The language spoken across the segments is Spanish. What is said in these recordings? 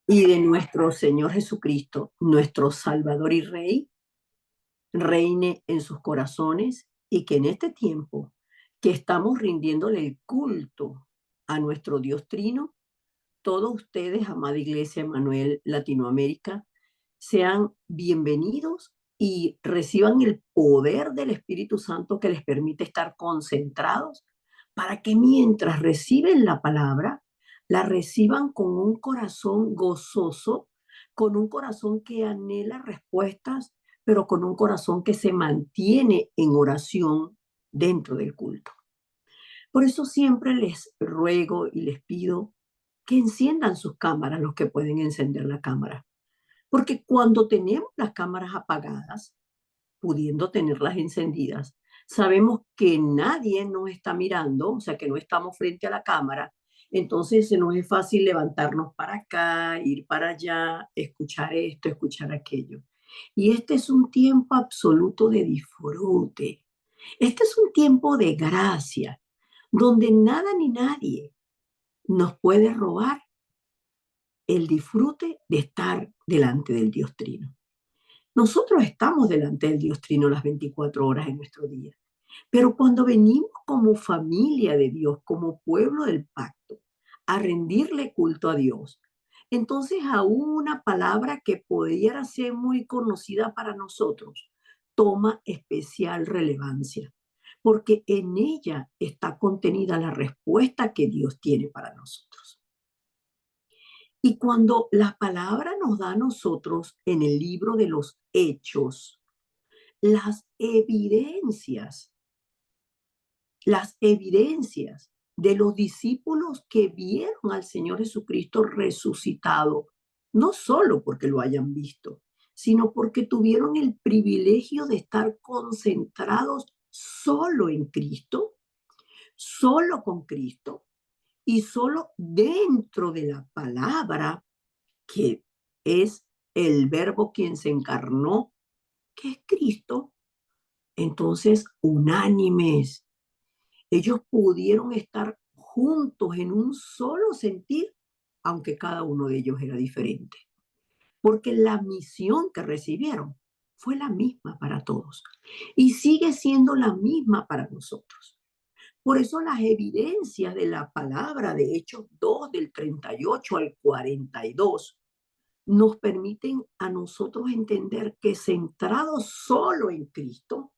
y de nuestro Señor Jesucristo, nuestro Salvador y Rey, reine en sus corazones y que en este tiempo que estamos rindiéndole el culto a nuestro Dios Trino, todos ustedes, amada Iglesia Emanuel Latinoamérica, sean bienvenidos y reciban el poder del Espíritu Santo que les permite estar concentrados para que mientras reciben la palabra, la reciban con un corazón gozoso, con un corazón que anhela respuestas, pero con un corazón que se mantiene en oración dentro del culto. Por eso siempre les ruego y les pido que enciendan sus cámaras, los que pueden encender la cámara. Porque cuando tenemos las cámaras apagadas, pudiendo tenerlas encendidas, sabemos que nadie nos está mirando, o sea, que no estamos frente a la cámara. Entonces se nos es fácil levantarnos para acá, ir para allá, escuchar esto, escuchar aquello. Y este es un tiempo absoluto de disfrute. Este es un tiempo de gracia, donde nada ni nadie nos puede robar el disfrute de estar delante del Dios Trino. Nosotros estamos delante del Dios Trino las 24 horas en nuestro día, pero cuando venimos como familia de Dios, como pueblo del pacto, a rendirle culto a Dios, entonces aún una palabra que pudiera ser muy conocida para nosotros toma especial relevancia, porque en ella está contenida la respuesta que Dios tiene para nosotros. Y cuando la palabra nos da a nosotros en el libro de los Hechos, las evidencias, las evidencias de los discípulos que vieron al Señor Jesucristo resucitado, no solo porque lo hayan visto, sino porque tuvieron el privilegio de estar concentrados solo en Cristo, solo con Cristo y solo dentro de la palabra que es el verbo quien se encarnó, que es Cristo. Entonces, unánimes, ellos pudieron estar juntos en un solo sentir, aunque cada uno de ellos era diferente, porque la misión que recibieron fue la misma para todos y sigue siendo la misma para nosotros. Por eso las evidencias de la palabra de Hechos 2 del 38 al 42 nos permiten a nosotros entender que centrados solo en Cristo,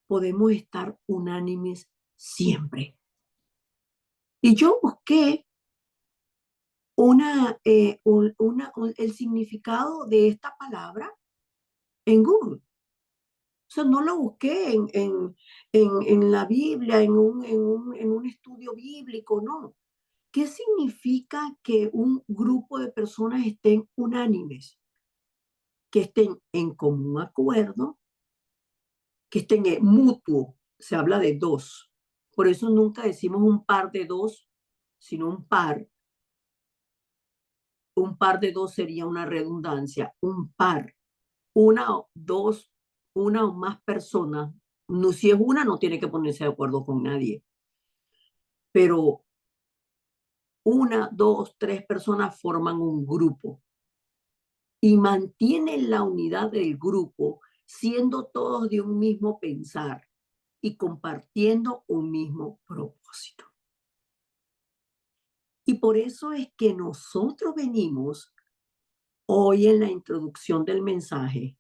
podemos estar unánimes siempre. Y yo busqué el significado de esta palabra en Google. O sea, no lo busqué en la Biblia, en un estudio bíblico, no. ¿Qué significa que un grupo de personas estén unánimes? Que estén en común acuerdo, que estén en mutuo, se habla de dos. Por eso nunca decimos un par de dos, sino un par. Un par de dos sería una redundancia. Un par, una o dos, una o más personas. No, si es una, no tiene que ponerse de acuerdo con nadie. Pero una, dos, tres personas forman un grupo y mantienen la unidad del grupo siendo todos de un mismo pensar y compartiendo un mismo propósito. Y por eso es que nosotros venimos hoy en la introducción del mensaje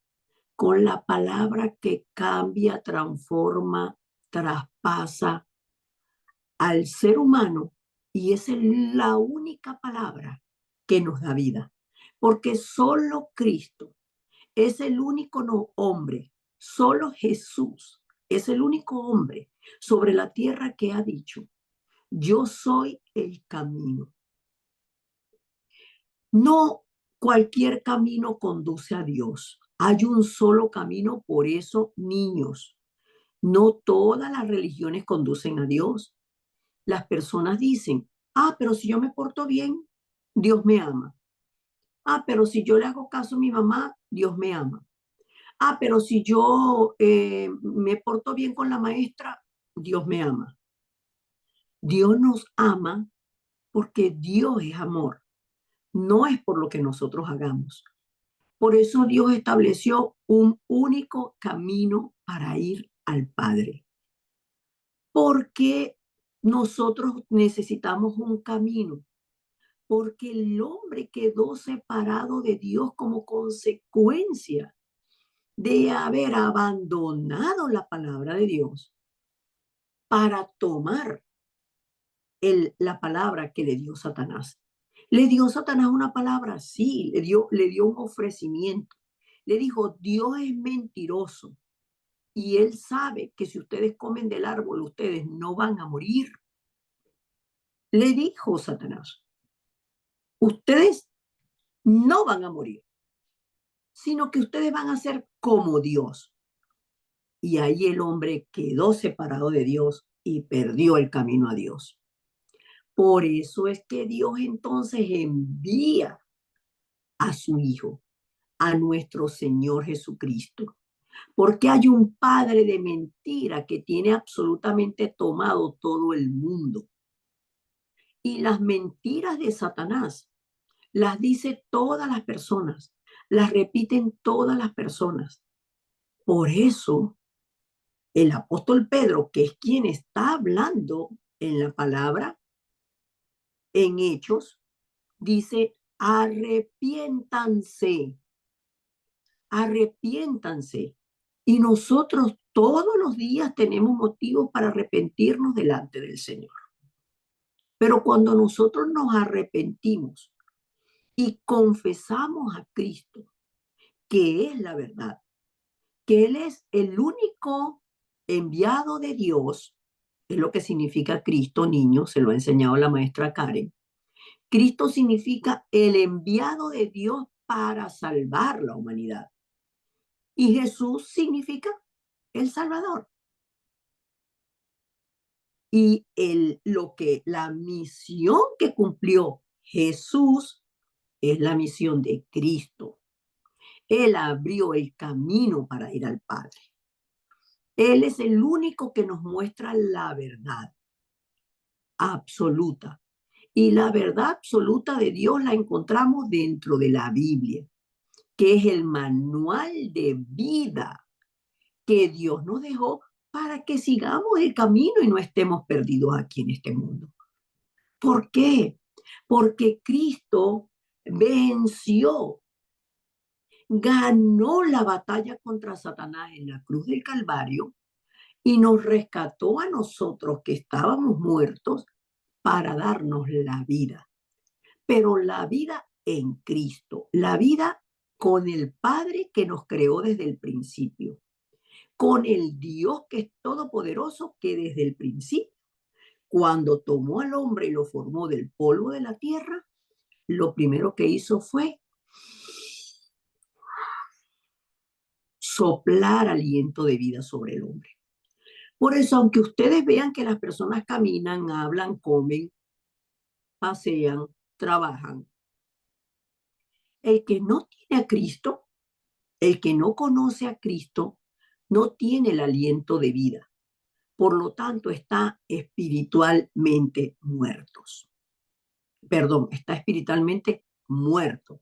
con la palabra que cambia, transforma, traspasa al ser humano y es la única palabra que nos da vida, porque solo Cristo es el único hombre, solo Jesús es el único hombre sobre la tierra que ha dicho, yo soy el camino. No cualquier camino conduce a Dios. Hay un solo camino, por eso, niños, no todas las religiones conducen a Dios. Las personas dicen, pero si yo me porto bien, Dios me ama. Pero si yo le hago caso a mi mamá, Dios me ama. Pero si yo me porto bien con la maestra, Dios me ama. Dios nos ama porque Dios es amor. no es por lo que nosotros hagamos. Por eso Dios estableció un único camino para ir al Padre. Porque nosotros necesitamos un camino, porque el hombre quedó separado de Dios como consecuencia de haber abandonado la palabra de Dios para tomar la palabra que le dio Satanás. Le dio Satanás una palabra, sí, le dio un ofrecimiento. Le dijo, Dios es mentiroso y él sabe que si ustedes comen del árbol, ustedes no van a morir. Le dijo Satanás, ustedes no van a morir, sino que ustedes van a ser como Dios. Y ahí el hombre quedó separado de Dios y perdió el camino a Dios. Por eso es que Dios entonces envía a su Hijo, a nuestro Señor Jesucristo. Porque hay un padre de mentira que tiene absolutamente tomado todo el mundo. Y las mentiras de Satanás las dice todas las personas, las repiten todas las personas. Por eso el apóstol Pedro, que es quien está hablando en la palabra, en Hechos, dice, arrepiéntanse, arrepiéntanse. Y nosotros todos los días tenemos motivos para arrepentirnos delante del Señor. Pero cuando nosotros nos arrepentimos y confesamos a Cristo, que es la verdad, que Él es el único enviado de Dios, es lo que significa Cristo, niño, se lo ha enseñado la maestra Karen. Cristo significa el enviado de Dios para salvar la humanidad. Y Jesús significa el Salvador. Y la misión que cumplió Jesús es la misión de Cristo. Él abrió el camino para ir al Padre. Él es el único que nos muestra la verdad absoluta. Y la verdad absoluta de Dios la encontramos dentro de la Biblia, que es el manual de vida que Dios nos dejó para que sigamos el camino y no estemos perdidos aquí en este mundo. ¿Por qué? Porque Cristo venció, ganó la batalla contra Satanás en la cruz del Calvario y nos rescató a nosotros que estábamos muertos para darnos la vida. Pero la vida en Cristo, la vida con el Padre que nos creó desde el principio, con el Dios que es todopoderoso que desde el principio, cuando tomó al hombre y lo formó del polvo de la tierra, lo primero que hizo fue soplar aliento de vida sobre el hombre. Por eso, aunque ustedes vean que las personas caminan, hablan, comen, pasean, trabajan, el que no tiene a Cristo, el que no conoce a Cristo, no tiene el aliento de vida. Por lo tanto, está espiritualmente muertos. Perdón, está espiritualmente muerto.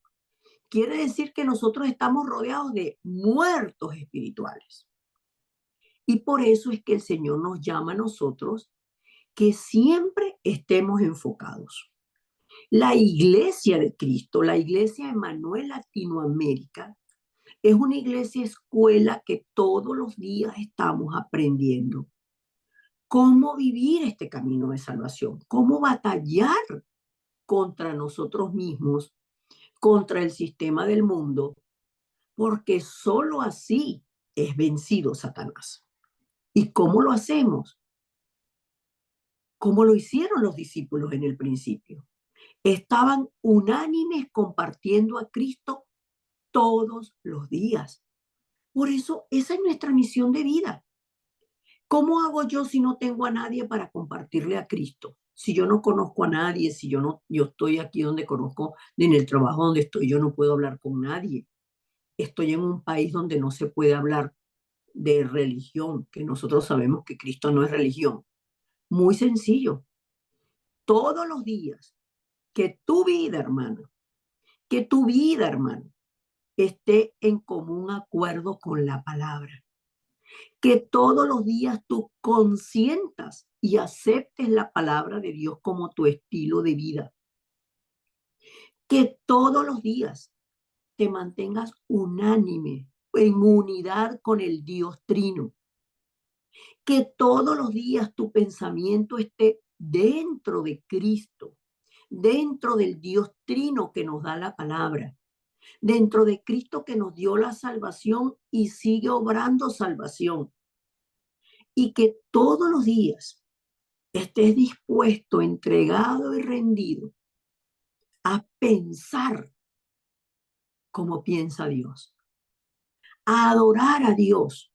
Quiere decir que nosotros estamos rodeados de muertos espirituales. Y por eso es que el Señor nos llama a nosotros que siempre estemos enfocados. La iglesia de Cristo, la iglesia Emanuel Latinoamérica, es una iglesia escuela que todos los días estamos aprendiendo cómo vivir este camino de salvación, cómo batallar contra nosotros mismos, contra el sistema del mundo, porque solo así es vencido Satanás. ¿Y cómo lo hacemos? Como lo hicieron los discípulos en el principio. Estaban unánimes compartiendo a Cristo todos los días. Por eso, esa es nuestra misión de vida. ¿Cómo hago yo si no tengo a nadie para compartirle a Cristo? Si yo no conozco a nadie, si yo estoy aquí donde conozco, en el trabajo donde estoy, yo no puedo hablar con nadie. Estoy en un país donde no se puede hablar de religión, que nosotros sabemos que Cristo no es religión. Muy sencillo. Todos los días que tu vida, hermano, Que tu vida, hermano, esté en común acuerdo con la palabra. Que todos los días tú consientas y aceptes la palabra de Dios como tu estilo de vida. Que todos los días te mantengas unánime, en unidad con el Dios Trino. Que todos los días tu pensamiento esté dentro de Cristo, dentro del Dios Trino que nos da la palabra, dentro de Cristo que nos dio la salvación y sigue obrando salvación. Y que todos los días estés dispuesto, entregado y rendido a pensar como piensa Dios, a adorar a Dios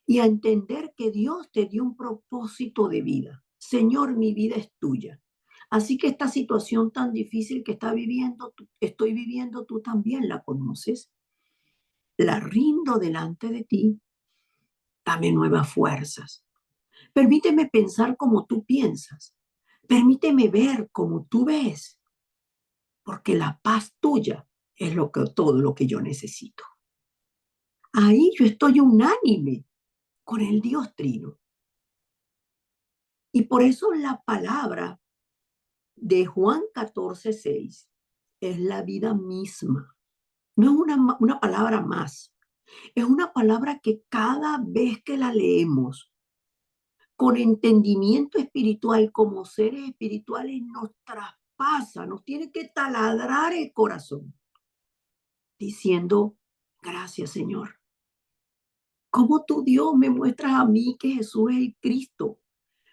y a entender que Dios te dio un propósito de vida. Señor, mi vida es tuya. Así que esta situación tan difícil que estoy viviendo, tú también la conoces. La rindo delante de ti. Dame nuevas fuerzas. Permíteme pensar como tú piensas. Permíteme ver como tú ves, porque la paz tuya es todo lo que yo necesito. Ahí yo estoy unánime con el Dios Trino. Y por eso la palabra de Juan 14:6 es la vida misma. No es una palabra más. Es una palabra que cada vez que la leemos con entendimiento espiritual como seres espirituales nos traspasa, nos tiene que taladrar el corazón diciendo, gracias Señor. ¿Cómo tú, Dios, me muestras a mí que Jesús es el Cristo?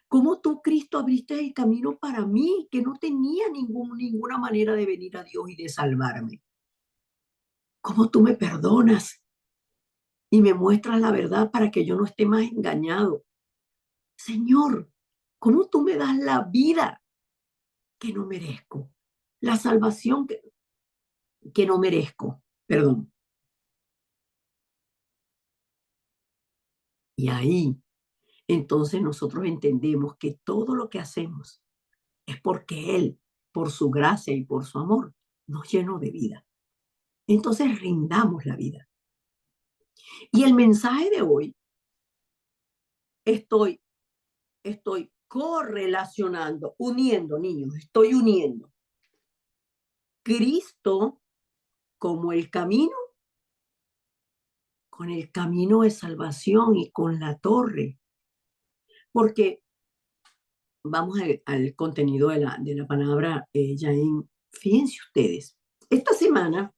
¿Cómo tú, Cristo, abriste el camino para mí, que no tenía ninguna manera de venir a Dios y de salvarme? ¿Cómo tú me perdonas y me muestras la verdad para que yo no esté más engañado? Señor, ¿cómo tú me das la vida que no merezco? La salvación que no merezco, perdón. Y ahí, entonces nosotros entendemos que todo lo que hacemos es porque Él, por su gracia y por su amor, nos llenó de vida. Entonces rindamos la vida. Y el mensaje de hoy, estoy, estoy correlacionando, uniendo, niños, estoy uniendo Cristo como el camino con el camino de salvación y con la torre. Porque vamos al contenido de la palabra, Jaén. Fíjense ustedes, esta semana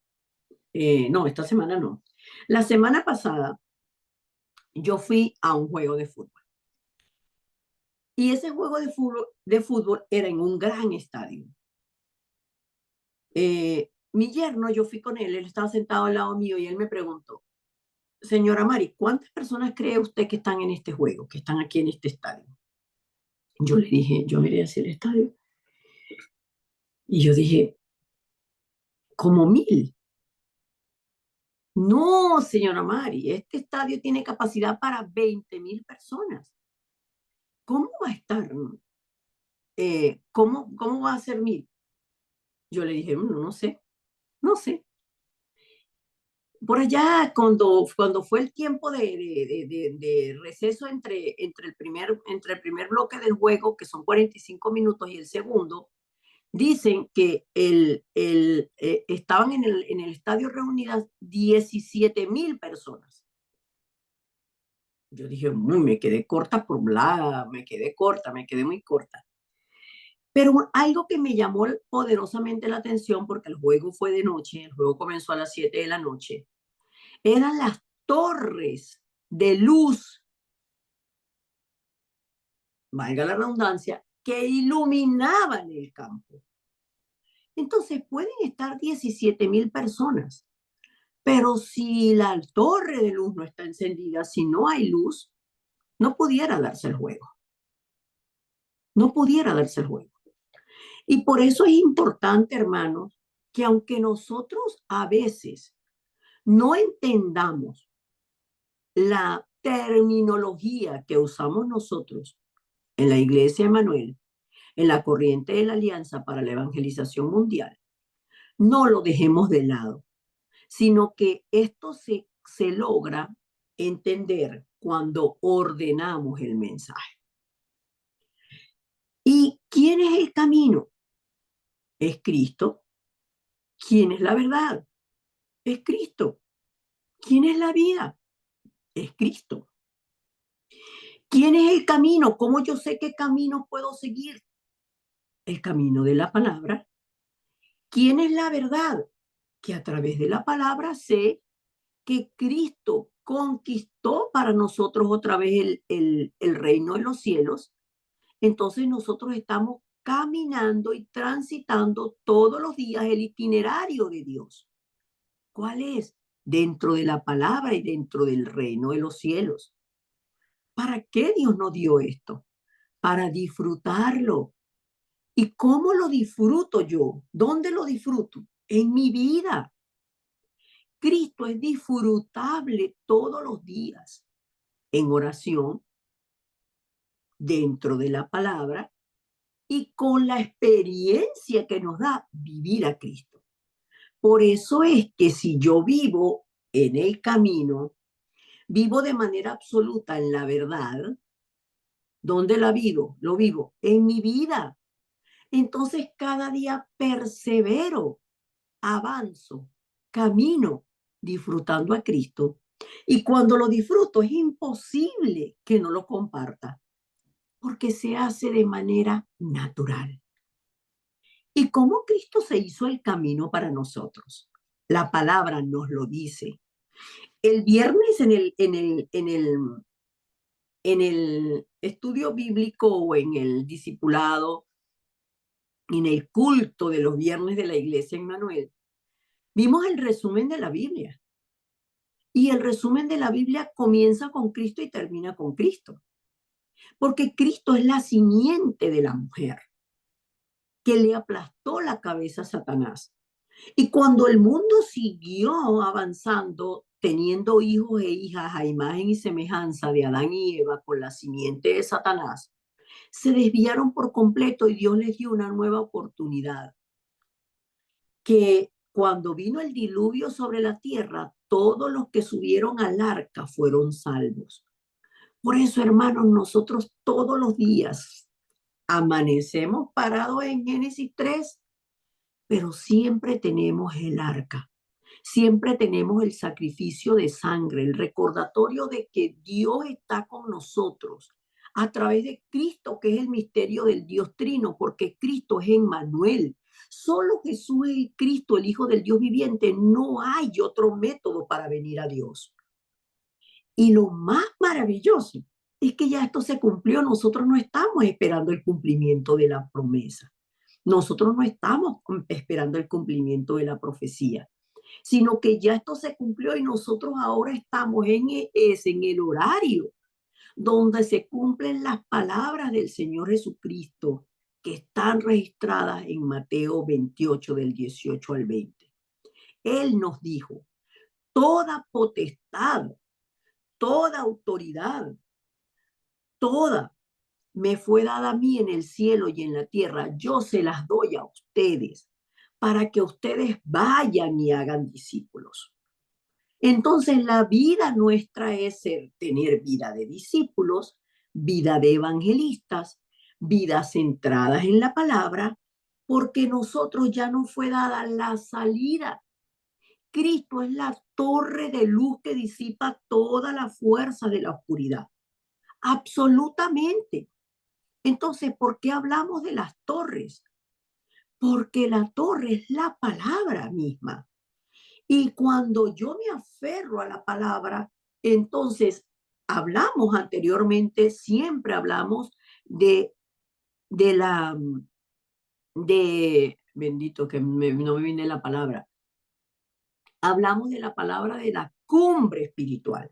no. La semana pasada yo fui a un juego de fútbol. Y ese juego de fútbol era en un gran estadio. Mi yerno, yo fui con él estaba sentado al lado mío y él me preguntó, señora Mari, ¿cuántas personas cree usted que están en este juego, que están aquí en este estadio? Yo le dije, yo miré hacia el estadio y yo dije, como 1,000. No, señora Mari, este estadio tiene capacidad para 20,000 personas. ¿Cómo va a estar? ¿Cómo va a ser 1,000? Yo le dije, no sé, no sé. Por allá, cuando fue el tiempo de receso entre el primer bloque del juego, que son 45 minutos, y el segundo, dicen que estaban en el estadio reunidas 17,000 personas. Yo dije, me quedé corta me quedé corta, me quedé muy corta. Pero algo que me llamó poderosamente la atención, porque el juego fue de noche, el juego comenzó a las 7 de la noche, eran las torres de luz, valga la redundancia, que iluminaban el campo. Entonces pueden estar 17,000 personas, pero si la torre de luz no está encendida, si no hay luz, no pudiera darse el juego. No pudiera darse el juego. Y por eso es importante, hermanos, que aunque nosotros a veces no entendamos la terminología que usamos nosotros en la Iglesia Emanuel, en la corriente de la Alianza para la Evangelización Mundial, no lo dejemos de lado, sino que esto se logra entender cuando ordenamos el mensaje. ¿Y quién es el camino? Es Cristo. ¿Quién es la verdad? Es Cristo. ¿Quién es la vida? Es Cristo. ¿Quién es el camino? ¿Cómo yo sé qué camino puedo seguir? El camino de la palabra. ¿Quién es la verdad? Que a través de la palabra sé que Cristo conquistó para nosotros otra vez el reino de los cielos. Entonces nosotros estamos caminando y transitando todos los días el itinerario de Dios. ¿Cuál es? Dentro de la palabra y dentro del reino de los cielos. ¿Para qué Dios nos dio esto? Para disfrutarlo. ¿Y cómo lo disfruto yo? ¿Dónde lo disfruto? En mi vida. Cristo es disfrutable todos los días en oración, dentro de la palabra y con la experiencia que nos da vivir a Cristo. Por eso es que si yo vivo en el camino, vivo de manera absoluta en la verdad, ¿dónde la vivo? Lo vivo en mi vida. Entonces cada día persevero, avanzo, camino disfrutando a Cristo. Y cuando lo disfruto es imposible que no lo comparta, porque se hace de manera natural. ¿Y cómo Cristo se hizo el camino para nosotros? La palabra nos lo dice. El viernes en el estudio bíblico o en el discipulado, en el culto de los viernes de la iglesia en Manuel, vimos el resumen de la Biblia. Y el resumen de la Biblia comienza con Cristo y termina con Cristo. Porque Cristo es la simiente de la mujer que le aplastó la cabeza a Satanás. Y cuando el mundo siguió avanzando, teniendo hijos e hijas a imagen y semejanza de Adán y Eva con la simiente de Satanás, se desviaron por completo y Dios les dio una nueva oportunidad. Que cuando vino el diluvio sobre la tierra, todos los que subieron al arca fueron salvos. Por eso, hermanos, nosotros todos los días amanecemos parados en Génesis 3, pero siempre tenemos el arca. Siempre tenemos el sacrificio de sangre, el recordatorio de que Dios está con nosotros a través de Cristo, que es el misterio del Dios Trino, porque Cristo es Emmanuel. Solo Jesús es el Cristo, el Hijo del Dios viviente. No hay otro método para venir a Dios. Y lo más maravilloso es que ya esto se cumplió. Nosotros no estamos esperando el cumplimiento de la promesa. Nosotros no estamos esperando el cumplimiento de la profecía, sino que ya esto se cumplió y nosotros ahora estamos en el horario donde se cumplen las palabras del Señor Jesucristo que están registradas en Mateo 28 del 18 al 20. Él nos dijo, toda potestad, toda autoridad, toda me fue dada a mí en el cielo y en la tierra. Yo se las doy a ustedes para que ustedes vayan y hagan discípulos. Entonces la vida nuestra es tener vida de discípulos, vida de evangelistas, vidas centradas en la palabra, porque nosotros ya nos fue dada la salida. Cristo es la torre de luz que disipa toda la fuerza de la oscuridad. Absolutamente. Entonces, ¿por qué hablamos de las torres? Porque la torre es la palabra misma. Y cuando yo me aferro a la palabra, entonces hablamos anteriormente, siempre hablamos de, de la, bendito que no me viene la palabra, hablamos de la palabra de la cumbre espiritual.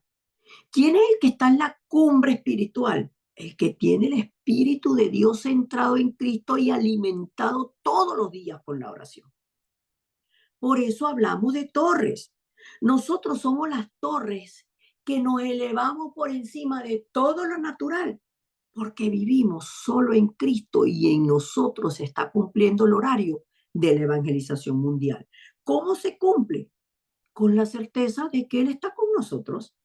¿Quién es el que está en la cumbre espiritual? El que tiene el Espíritu de Dios centrado en Cristo y alimentado todos los días con la oración. Por eso hablamos de torres. Nosotros somos las torres que nos elevamos por encima de todo lo natural, porque vivimos solo en Cristo y en nosotros se está cumpliendo el horario de la evangelización mundial. ¿Cómo se cumple? Con la certeza de que Él está con nosotros.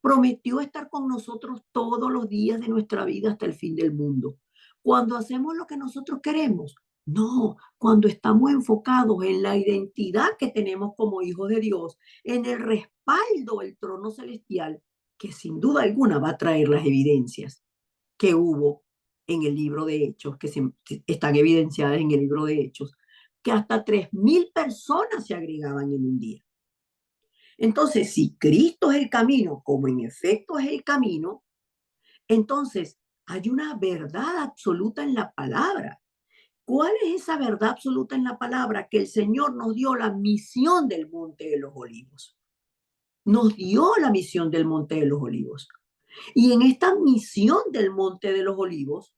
Prometió estar con nosotros todos los días de nuestra vida hasta el fin del mundo. Cuando hacemos lo que nosotros queremos, no, cuando estamos enfocados en la identidad que tenemos como hijos de Dios, en el respaldo del trono celestial, que sin duda alguna va a traer las evidencias que hubo en el libro de Hechos, están evidenciadas en el libro de Hechos, que hasta 3.000 personas se agregaban en un día. Entonces, si Cristo es el camino, como en efecto es el camino, entonces hay una verdad absoluta en la palabra. ¿Cuál es esa verdad absoluta en la palabra? Que el Señor nos dio la misión del Monte de los Olivos. Nos dio la misión del Monte de los Olivos. Y en esta misión del Monte de los Olivos,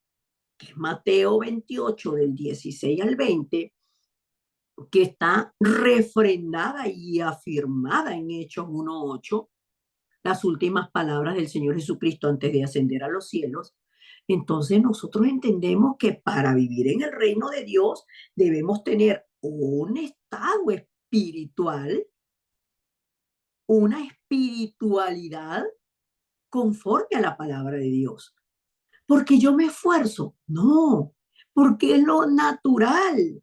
que es Mateo 28, del 16 al 20, que está refrendada y afirmada en Hechos 1:8, las últimas palabras del Señor Jesucristo antes de ascender a los cielos, entonces nosotros entendemos que para vivir en el reino de Dios debemos tener un estado espiritual, una espiritualidad conforme a la palabra de Dios. Porque yo me esfuerzo, no, porque es lo natural.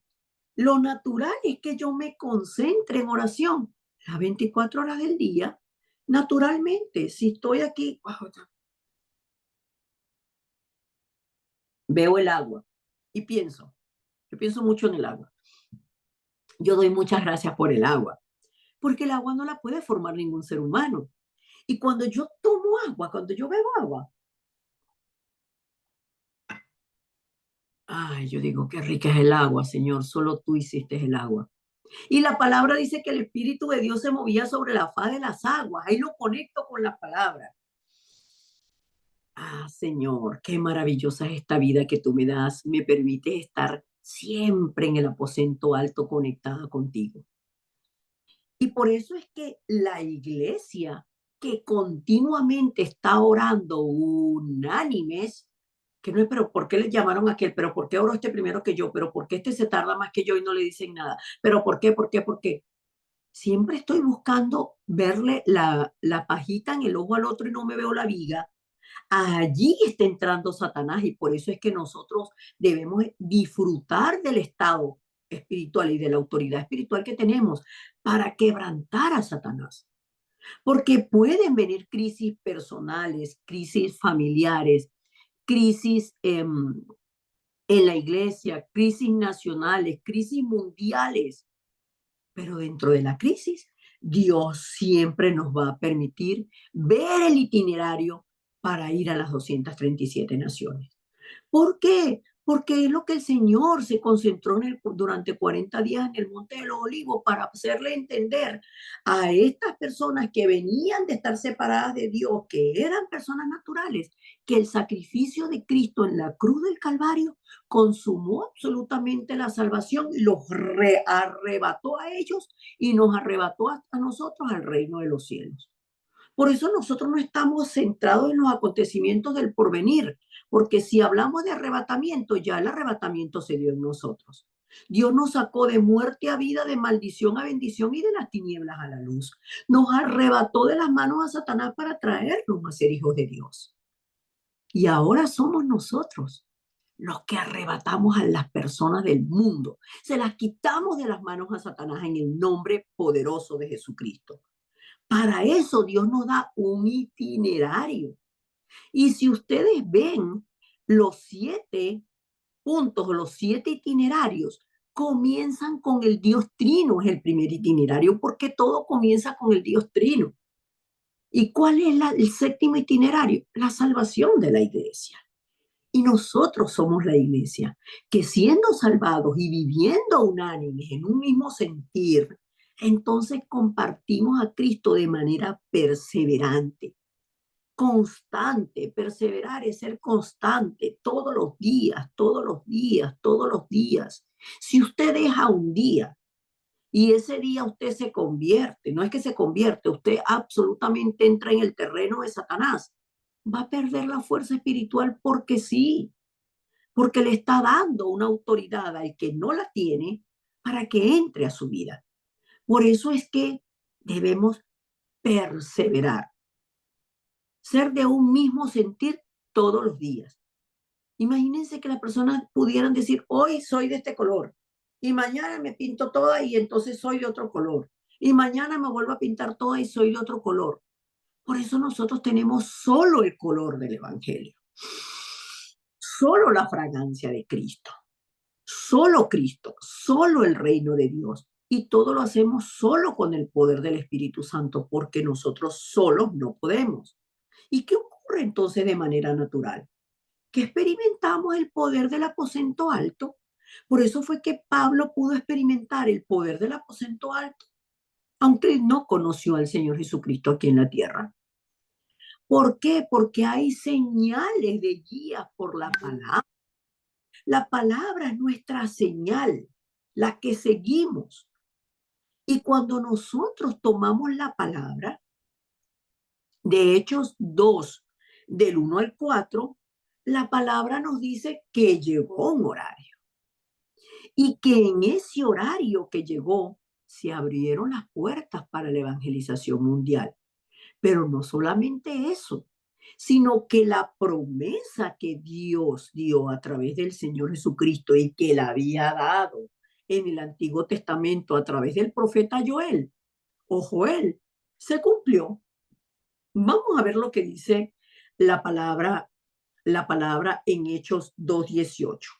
Lo natural es que yo me concentre en oración las 24 horas del día. Naturalmente, si estoy aquí, veo el agua y yo pienso mucho en el agua. Yo doy muchas gracias por el agua, porque el agua no la puede formar ningún ser humano. Y cuando yo tomo agua, cuando yo bebo agua, ay, yo digo, qué rica es el agua, Señor, solo tú hiciste el agua. Y la palabra dice que el Espíritu de Dios se movía sobre la faz de las aguas. Ahí lo conecto con la palabra. Ah, Señor, qué maravillosa es esta vida que tú me das. Me permites estar siempre en el aposento alto conectada contigo. Y por eso es que la iglesia que continuamente está orando unánimes, que no es, pero ¿por qué le llamaron a aquel? ¿Pero por qué oró este primero que yo? ¿Pero por qué este se tarda más que yo y no le dicen nada? ¿Pero por qué? ¿Por qué? ¿Por qué? Siempre estoy buscando verle la pajita en el ojo al otro y no me veo la viga. Allí está entrando Satanás y por eso es que nosotros debemos disfrutar del estado espiritual y de la autoridad espiritual que tenemos para quebrantar a Satanás. Porque pueden venir crisis personales, crisis familiares, crisis en la iglesia, crisis nacionales, crisis mundiales. Pero dentro de la crisis, Dios siempre nos va a permitir ver el itinerario para ir a las 237 naciones. ¿Por qué? Porque es lo que el Señor se concentró durante 40 días en el Monte de los Olivos para hacerle entender a estas personas que venían de estar separadas de Dios, que eran personas naturales, que el sacrificio de Cristo en la cruz del Calvario consumó absolutamente la salvación y los arrebató a ellos y nos arrebató a nosotros al reino de los cielos. Por eso nosotros no estamos centrados en los acontecimientos del porvenir, porque si hablamos de arrebatamiento, ya el arrebatamiento se dio en nosotros. Dios nos sacó de muerte a vida, de maldición a bendición y de las tinieblas a la luz. Nos arrebató de las manos a Satanás para traernos a ser hijos de Dios. Y ahora somos nosotros los que arrebatamos a las personas del mundo. Se las quitamos de las manos a Satanás en el nombre poderoso de Jesucristo. Para eso Dios nos da un itinerario. Y si ustedes ven los 7 puntos o los 7 itinerarios, comienzan con el Dios Trino, es el primer itinerario, porque todo comienza con el Dios Trino. ¿Y cuál es el séptimo itinerario? La salvación de la iglesia. Y nosotros somos la iglesia, que siendo salvados y viviendo unánimes en un mismo sentir, entonces compartimos a Cristo de manera perseverante, constante. Perseverar es ser constante todos los días, todos los días, todos los días. Si usted deja un día y ese día usted se convierte, no es que se convierte, usted absolutamente entra en el terreno de Satanás, va a perder la fuerza espiritual porque sí, porque le está dando una autoridad al que no la tiene para que entre a su vida. Por eso es que debemos perseverar, ser de un mismo sentir todos los días. Imagínense que las personas pudieran decir, hoy soy de este color y mañana me pinto toda y entonces soy de otro color. Y mañana me vuelvo a pintar toda y soy de otro color. Por eso nosotros tenemos solo el color del Evangelio, solo la fragancia de Cristo, solo el reino de Dios. Y todo lo hacemos solo con el poder del Espíritu Santo, porque nosotros solos no podemos. ¿Y qué ocurre entonces de manera natural? Que experimentamos el poder del aposento alto. Por eso fue que Pablo pudo experimentar el poder del aposento alto, aunque él no conoció al Señor Jesucristo aquí en la tierra. ¿Por qué? Porque hay señales de guía por la palabra. La palabra es nuestra señal, la que seguimos. Y cuando nosotros tomamos la palabra, de Hechos 2, del 1 al 4, la palabra nos dice que llegó un horario y que en ese horario que llegó se abrieron las puertas para la evangelización mundial. Pero no solamente eso, sino que la promesa que Dios dio a través del Señor Jesucristo y que la había dado en el Antiguo Testamento a través del profeta Joel o Joel, se cumplió. Vamos a ver lo que dice la palabra, la palabra en Hechos 2:18.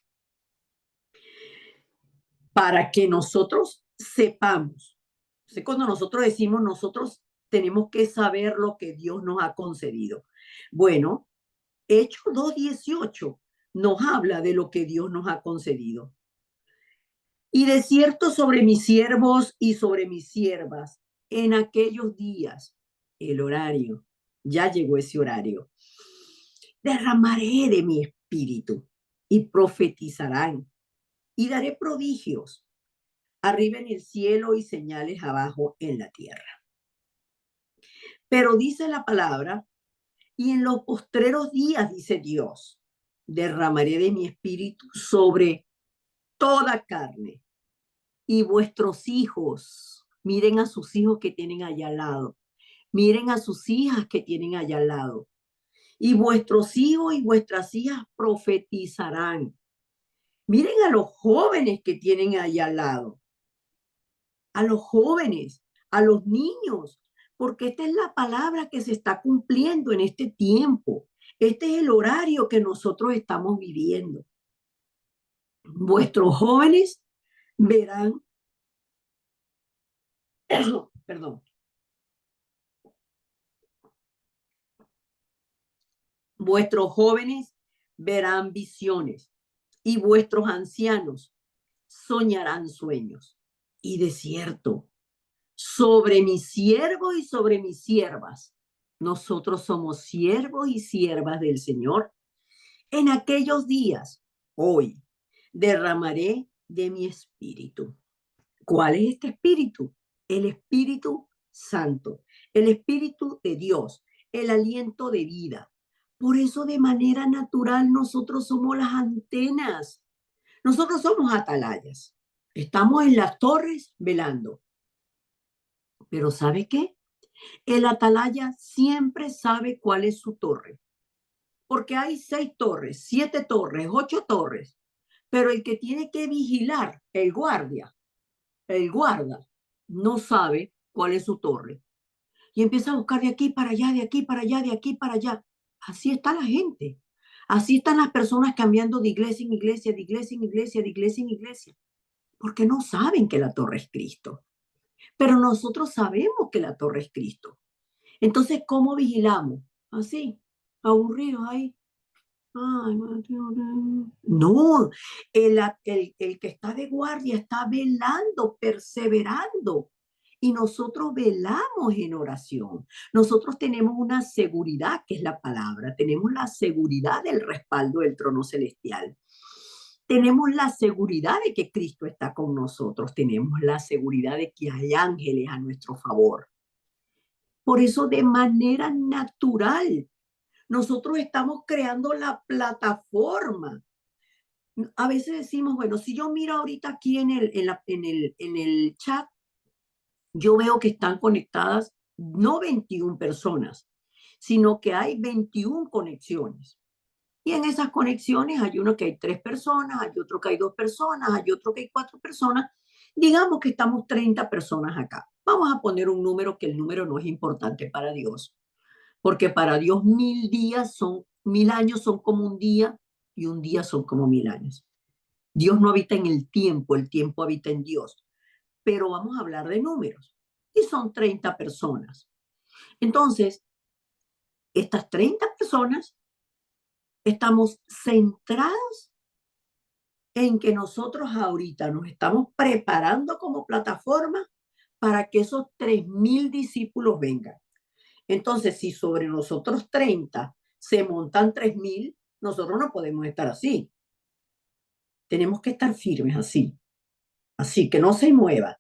Para que nosotros sepamos. Cuando nosotros decimos nosotros tenemos que saber lo que Dios nos ha concedido. Bueno, Hechos 2:18 nos habla de lo que Dios nos ha concedido. Y de cierto sobre mis siervos y sobre mis siervas, en aquellos días, el horario, ya llegó ese horario, derramaré de mi espíritu y profetizarán y daré prodigios arriba en el cielo y señales abajo en la tierra. Pero dice la palabra, y en los postreros días, dice Dios, derramaré de mi espíritu sobre toda carne. Y vuestros hijos, miren a sus hijos que tienen allá al lado, miren a sus hijas que tienen allá al lado. Y vuestros hijos y vuestras hijas profetizarán. Miren a los jóvenes que tienen allá al lado, a los jóvenes, a los niños, porque esta es la palabra que se está cumpliendo en este tiempo. Este es el horario que nosotros estamos viviendo. Vuestros jóvenes verán, perdón, vuestros jóvenes verán visiones y vuestros ancianos soñarán sueños. Y de cierto, sobre mis siervos y sobre mis siervas, nosotros somos siervos y siervas del Señor. En aquellos días, hoy, derramaré de mi espíritu. ¿Cuál es este espíritu? El Espíritu Santo, el Espíritu de Dios, el aliento de vida. Por eso de manera natural nosotros somos las antenas, nosotros somos atalayas. Estamos en las torres velando. Pero ¿sabe qué? El atalaya siempre sabe cuál es su torre, porque hay 6 torres, 7 torres, 8 torres, pero el que tiene que vigilar, el guardia, el guarda, no sabe cuál es su torre. Y empieza a buscar de aquí para allá, de aquí para allá, de aquí para allá. Así está la gente. Así están las personas cambiando de iglesia en iglesia, de iglesia en iglesia, de iglesia en iglesia, porque no saben que la torre es Cristo. Pero nosotros sabemos que la torre es Cristo. Entonces, ¿cómo vigilamos? Así, aburridos ahí. Ay, no, el que está de guardia está velando, perseverando. Y nosotros velamos en oración. Nosotros tenemos una seguridad, que es la palabra. Tenemos la seguridad del respaldo del trono celestial. Tenemos la seguridad de que Cristo está con nosotros. Tenemos la seguridad de que hay ángeles a nuestro favor. Por eso, de manera natural, nosotros estamos creando la plataforma. A veces decimos, bueno, si yo miro ahorita aquí en el chat, yo veo que están conectadas no 21 personas, sino que hay 21 conexiones. Y en esas conexiones hay uno que hay 3 personas, hay otro que hay 2 personas, hay otro que hay 4 personas. Digamos que estamos 30 personas acá. Vamos a poner un número que el número no es importante para Dios, porque para Dios 1000 días son, 1000 años son como un día y un día son como 1000 años. Dios no habita en el tiempo habita en Dios. Pero vamos a hablar de números. Y son 30 personas. Entonces, estas 30 personas estamos centrados en que nosotros ahorita nos estamos preparando como plataforma para que esos 3000 discípulos vengan. Entonces, si sobre nosotros 30 se montan 3000, nosotros no podemos estar así. Tenemos que estar firmes así, así que no se mueva.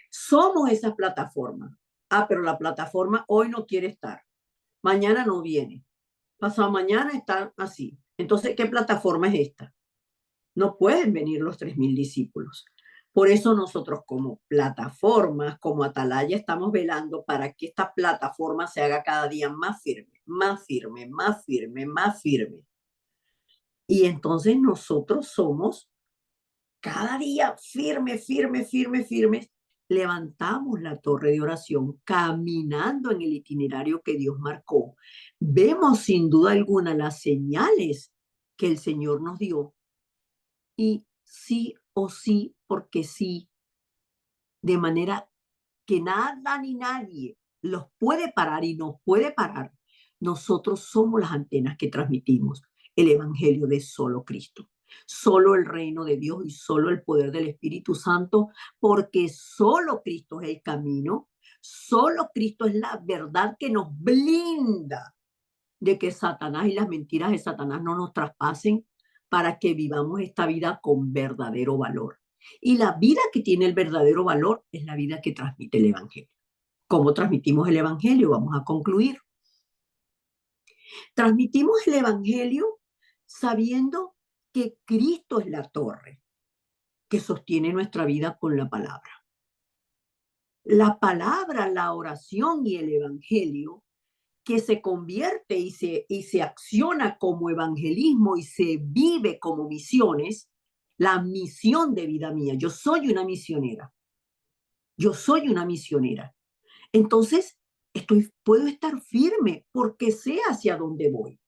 Somos esa plataforma. Ah, pero la plataforma hoy no quiere estar. Mañana no viene. Pasado mañana están así. Entonces, ¿qué plataforma es esta? No pueden venir los 3000 discípulos. Por eso nosotros como plataformas, como Atalaya, estamos velando para que esta plataforma se haga cada día más firme, más firme, más firme, más firme. Y entonces nosotros somos cada día firme, firme, firme, firmes. Levantamos la torre de oración caminando en el itinerario que Dios marcó. Vemos sin duda alguna las señales que el Señor nos dio y sí o sí, porque sí, de manera que nada ni nadie los puede parar y nos puede parar. Nosotros somos las antenas que transmitimos el Evangelio de solo Cristo, solo el reino de Dios y solo el poder del Espíritu Santo, porque solo Cristo es el camino, solo Cristo es la verdad que nos blinda de que Satanás y las mentiras de Satanás no nos traspasen para que vivamos esta vida con verdadero valor. Y la vida que tiene el verdadero valor es la vida que transmite el Evangelio. ¿Cómo transmitimos el Evangelio? Vamos a concluir. Transmitimos el Evangelio sabiendo que Cristo es la torre que sostiene nuestra vida con la palabra. La palabra, la oración y el Evangelio que se convierte y se acciona como evangelismo y se vive como misiones, la misión de vida mía. Yo soy una misionera. Yo soy una misionera. Entonces, puedo estar firme porque sé hacia dónde voy.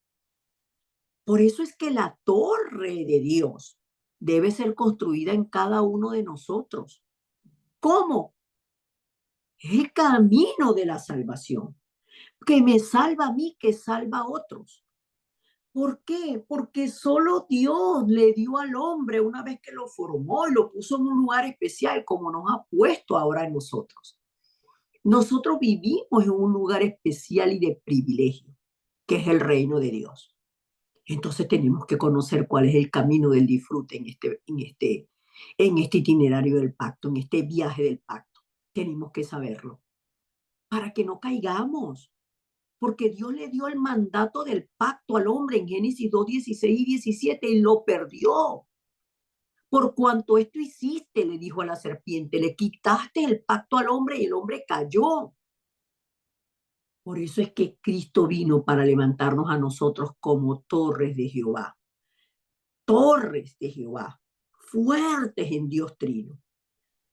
Por eso es que la torre de Dios debe ser construida en cada uno de nosotros. ¿Cómo? Es el camino de la salvación, que me salva a mí, que salva a otros. ¿Por qué? Porque solo Dios le dio al hombre una vez que lo formó y lo puso en un lugar especial como nos ha puesto ahora en nosotros. Nosotros vivimos en un lugar especial y de privilegio, que es el reino de Dios. Entonces tenemos que conocer cuál es el camino del disfrute en este itinerario del pacto, en este viaje del pacto. Tenemos que saberlo para que no caigamos, porque Dios le dio el mandato del pacto al hombre en Génesis 2, 16 y 17 y lo perdió. Por cuanto esto hiciste, le dijo a la serpiente, le quitaste el pacto al hombre y el hombre cayó. Por eso es que Cristo vino para levantarnos a nosotros como torres de Jehová, fuertes en Dios Trino.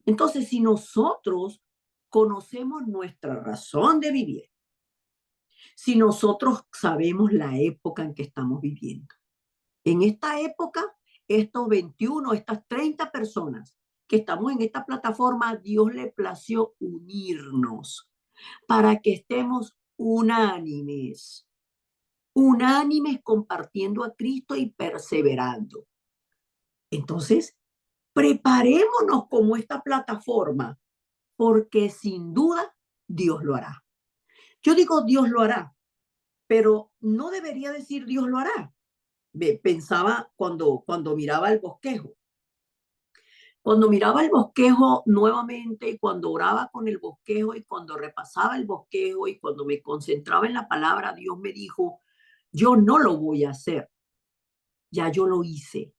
Entonces, si nosotros conocemos nuestra razón de vivir, si nosotros sabemos la época en que estamos viviendo, en esta época, estos 21, estas 30 personas que estamos en esta plataforma, Dios le plació unirnos para que estemos unánimes compartiendo a Cristo y perseverando. Entonces, preparémonos como esta plataforma, porque sin duda Dios lo hará. Yo digo Dios lo hará, pero no debería decir Dios lo hará. Pensaba cuando miraba el bosquejo. Cuando miraba el bosquejo nuevamente y cuando oraba con el bosquejo y cuando repasaba el bosquejo y cuando me concentraba en la palabra, Dios me dijo, yo no lo voy a hacer, ya yo lo hice.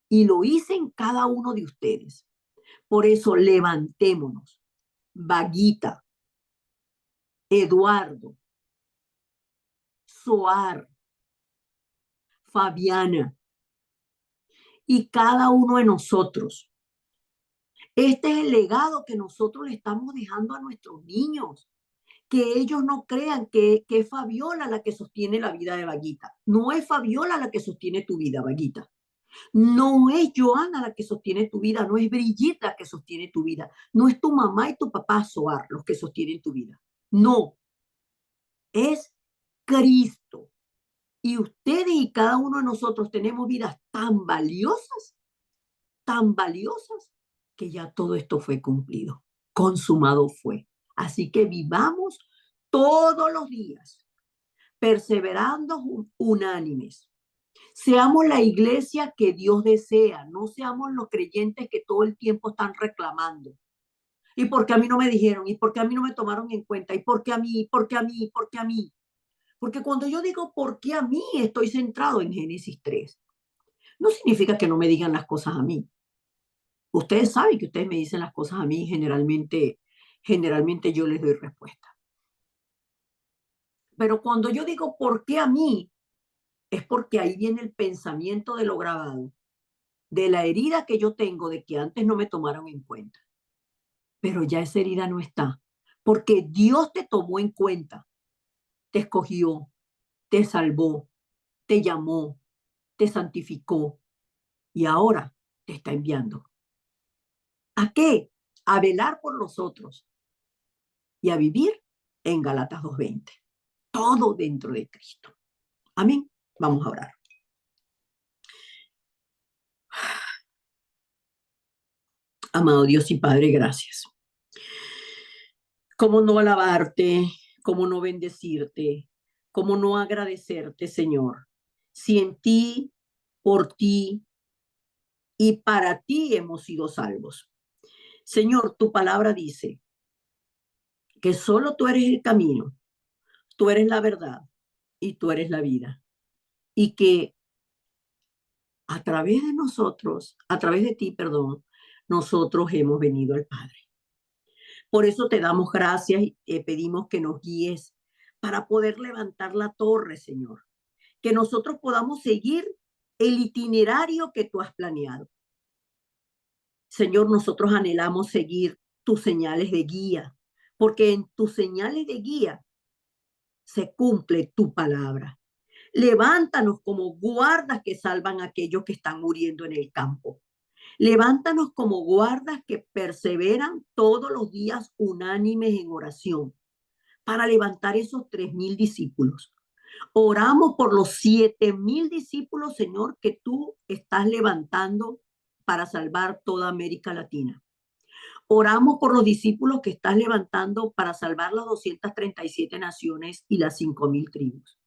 Y lo hice en cada uno de ustedes. Por eso levantémonos, Vaguita, Eduardo, Soar, Fabiana y cada uno de nosotros. Este es el legado que nosotros le estamos dejando a nuestros niños. Que ellos no crean que es Fabiola la que sostiene la vida de Vaguita. No es Fabiola la que sostiene tu vida, Vaguita. No es Joana la que sostiene tu vida, no es Brigitte la que sostiene tu vida, no es tu mamá y tu papá Soar los que sostienen tu vida. No, es Cristo. Y ustedes y cada uno de nosotros tenemos vidas tan valiosas, que ya todo esto fue cumplido, consumado fue. Así que vivamos todos los días, perseverando unánimes. Seamos la iglesia que Dios desea, no seamos los creyentes que todo el tiempo están reclamando. ¿Y por qué a mí no me dijeron? ¿Y por qué a mí no me tomaron en cuenta? ¿Y por qué a mí? ¿Por qué a mí? ¿Por qué a mí? Porque cuando yo digo por qué a mí, estoy centrado en Génesis 3. No significa que no me digan las cosas a mí. Ustedes saben que ustedes me dicen las cosas a mí y generalmente yo les doy respuesta. Pero cuando yo digo por qué a mí, es porque ahí viene el pensamiento de lo grabado, de la herida que yo tengo de que antes no me tomaron en cuenta. Pero ya esa herida no está, porque Dios te tomó en cuenta, te escogió, te salvó, te llamó, te santificó y ahora te está enviando. ¿A qué? A velar por los otros y a vivir en Galatas 2:20. Todo dentro de Cristo. Amén. Vamos a orar. Amado Dios y Padre, gracias. ¿Cómo no alabarte? ¿Cómo no bendecirte? ¿Cómo no agradecerte, Señor? Si en ti, por ti y para ti hemos sido salvos. Señor, tu palabra dice que solo tú eres el camino, tú eres la verdad y tú eres la vida. Y que a través de nosotros, a través de ti, perdón, nosotros hemos venido al Padre. Por eso te damos gracias y pedimos que nos guíes para poder levantar la torre, Señor. Que nosotros podamos seguir el itinerario que tú has planeado. Señor, nosotros anhelamos seguir tus señales de guía, porque en tus señales de guía se cumple tu palabra. Levántanos como guardas que salvan a aquellos que están muriendo en el campo. Levántanos como guardas que perseveran todos los días unánimes en oración para levantar esos 3,000 discípulos. Oramos por los 7,000 discípulos, Señor, que tú estás levantando para salvar toda América Latina. Oramos por los discípulos que estás levantando para salvar las 237 naciones y las 5,000 tribus.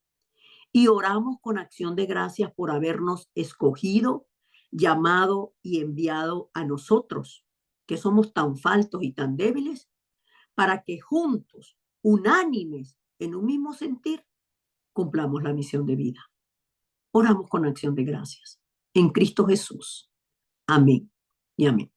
Y oramos con acción de gracias por habernos escogido, llamado y enviado a nosotros, que somos tan faltos y tan débiles, para que juntos, unánimes, en un mismo sentir, cumplamos la misión de vida. Oramos con acción de gracias. En Cristo Jesús. Amén y amén.